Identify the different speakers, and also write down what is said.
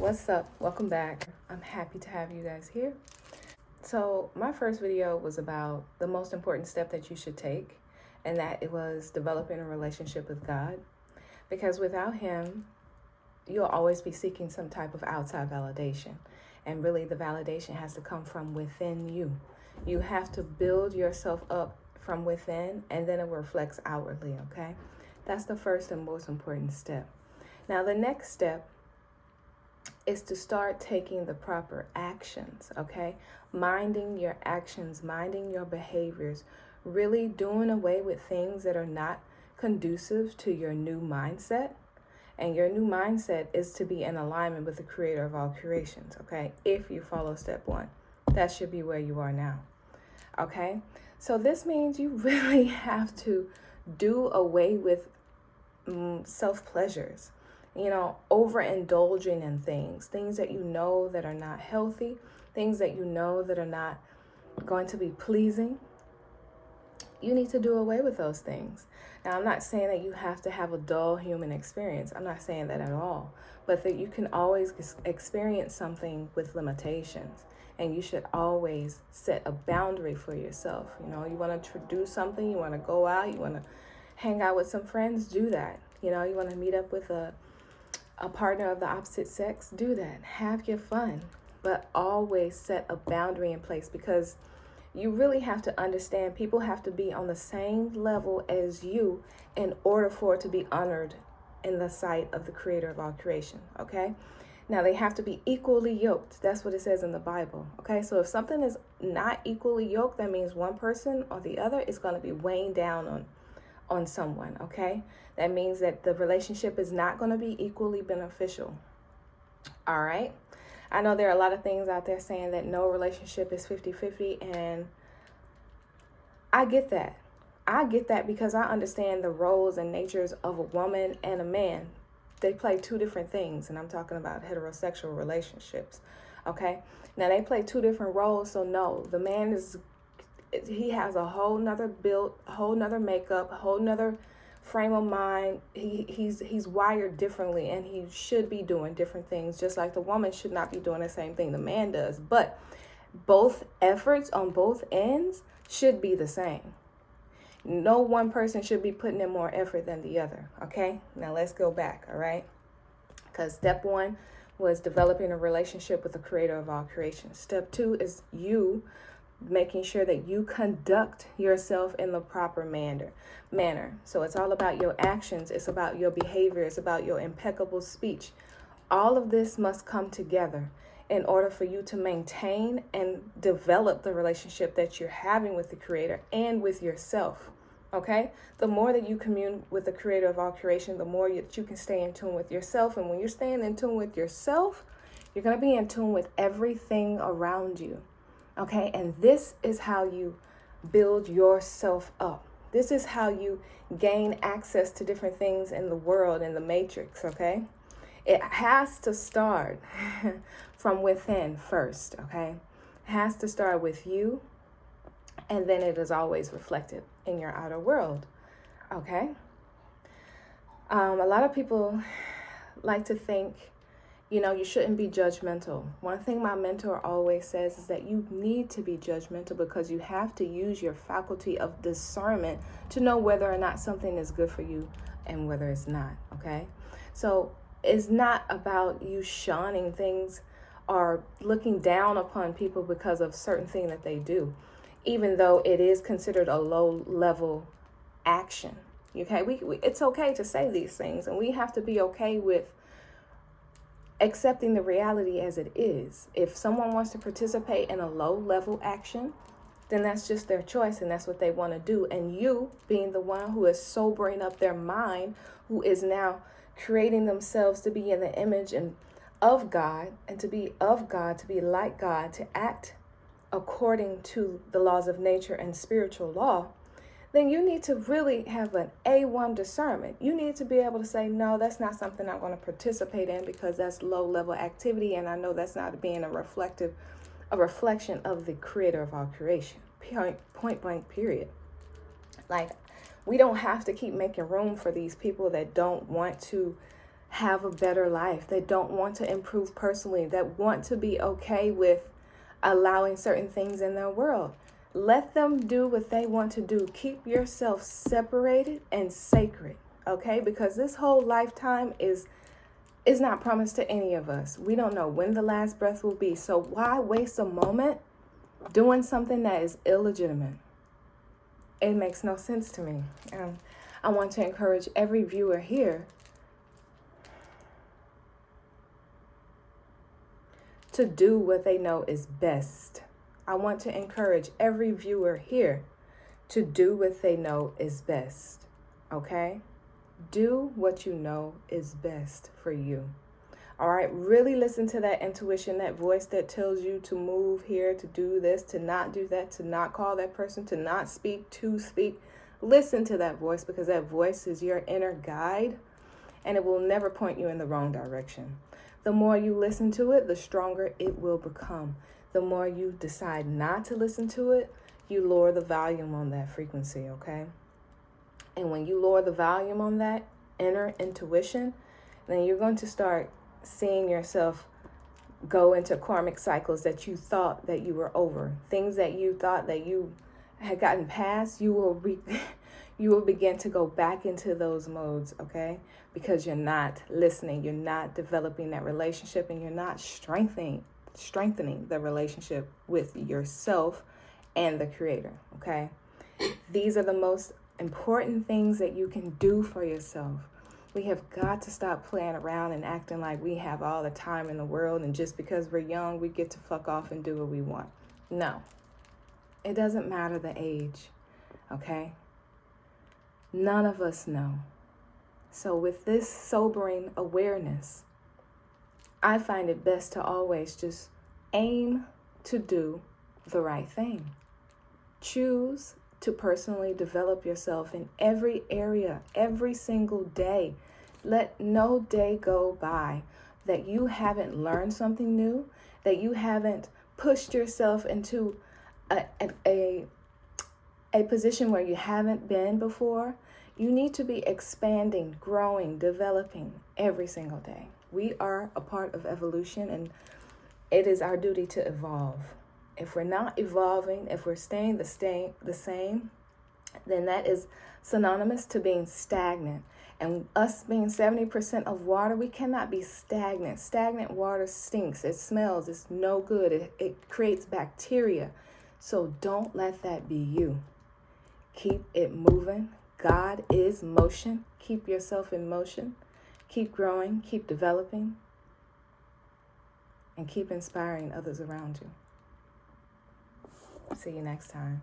Speaker 1: What's up? Welcome back. I'm happy to have you guys here. So, my first video was about the most important step that you should take, and that it was developing a relationship with God. Because without Him, you'll always be seeking some type of outside validation. And really, the validation has to come from within you. You have to build yourself up from within, and then it reflects outwardly, okay? That's the first and most important step. Now, the next step is to start taking the proper actions, okay? Minding your actions, minding your behaviors, really doing away with things that are not conducive to your new mindset. And your new mindset is to be in alignment with the creator of all creations, okay? If you follow step one, that should be where you are now, okay? So this means you really have to do away with self-pleasures. Overindulging in things that you know that are not healthy, things that you know that are not going to be pleasing. You need to do away with those things. Now, I'm not saying that you have to have a dull human experience. I'm not saying that at all. But that you can always experience something with limitations. And you should always set a boundary for yourself. You want to do something, you want to go out, you want to hang out with some friends, do that. You want to meet up with a partner of the opposite sex, do that. Have your fun, but always set a boundary in place, because you really have to understand people have to be on the same level as you in order for it to be honored in the sight of the creator of all creation, okay? Now, they have to be equally yoked. That's what it says in the Bible, okay? So if something is not equally yoked, that means one person or the other is going to be weighing down on someone, okay? That means that the relationship is not going to be equally beneficial. All right? I know there are a lot of things out there saying that no relationship is 50-50, and I get that. I get that because I understand the roles and natures of a woman and a man. They play two different things, and I'm talking about heterosexual relationships, okay? Now, they play two different roles, so no, the man he has a whole nother build, a whole nother makeup, a whole nother frame of mind. He's wired differently, and he should be doing different things, just like the woman should not be doing the same thing the man does. But both efforts on both ends should be the same. No one person should be putting in more effort than the other, okay? Now let's go back, all right? Because step one was developing a relationship with the creator of all creation. Step two is you making sure that you conduct yourself in the proper manner. So it's all about your actions. It's about your behavior. It's about your impeccable speech. All of this must come together in order for you to maintain and develop the relationship that you're having with the creator and with yourself. Okay? The more that you commune with the creator of all creation, the more that you can stay in tune with yourself. And when you're staying in tune with yourself, you're going to be in tune with everything around you. Okay, and this is how you build yourself up. This is how you gain access to different things in the world, in the matrix, okay? It has to start from within first, okay? It has to start with you, and then it is always reflected in your outer world, okay? A lot of people like to think, you shouldn't be judgmental. One thing my mentor always says is that you need to be judgmental because you have to use your faculty of discernment to know whether or not something is good for you and whether it's not, okay? So it's not about you shunning things or looking down upon people because of certain thing that they do, even though it is considered a low-level action, okay? It's okay to say these things, and we have to be okay with accepting the reality as it is. If someone wants to participate in a low-level action, then that's just their choice, and that's what they want to do. And you, being the one who is sobering up their mind, who is now creating themselves to be in the image of God, and to be of God, to be like God, to act according to the laws of nature and spiritual law, then you need to really have an A1 discernment. You need to be able to say, no, that's not something I'm going to participate in because that's low-level activity, and I know that's not being a reflection of the creator of all creation. Point blank, period. Like, we don't have to keep making room for these people that don't want to have a better life, that don't want to improve personally, that want to be okay with allowing certain things in their world. Let them do what they want to do. Keep yourself separated and sacred, okay? Because this whole lifetime is not promised to any of us. We don't know when the last breath will be. So why waste a moment doing something that is illegitimate? It makes no sense to me. I want to encourage every viewer here to do what they know is best. I want to encourage every viewer here to do what they know is best, okay? Do what you know is best for you. All right, really listen to that intuition, that voice that tells you to move here, to do this, to not do that, to not call that person, to not speak, to speak. Listen to that voice, because that voice is your inner guide, and it will never point you in the wrong direction. The more you listen to it, the stronger it will become. The more you decide not to listen to it, you lower the volume on that frequency, okay? And when you lower the volume on that inner intuition, then you're going to start seeing yourself go into karmic cycles that you thought that you were over. Things that you thought that you had gotten past, you will begin to go back into those modes, okay? Because you're not listening, you're not developing that relationship, and you're not strengthening the relationship with yourself and the Creator, okay? These are the most important things that you can do for yourself. We have got to stop playing around and acting like we have all the time in the world, and just because we're young, we get to fuck off and do what we want. No, it doesn't matter the age, okay? None of us know. So with this sobering awareness, I find it best to always just aim to do the right thing. Choose to personally develop yourself in every area, every single day. Let no day go by that you haven't learned something new, that you haven't pushed yourself into a position where you haven't been before. You need to be expanding, growing, developing every single day. We are a part of evolution, and it is our duty to evolve. If we're not evolving, if we're staying the same, then that is synonymous to being stagnant. And us being 70% of water, we cannot be stagnant. Stagnant water stinks. It smells. It's no good. It creates bacteria. So don't let that be you. Keep it moving. God is motion. Keep yourself in motion. Keep growing. Keep developing. And keep inspiring others around you. See you next time.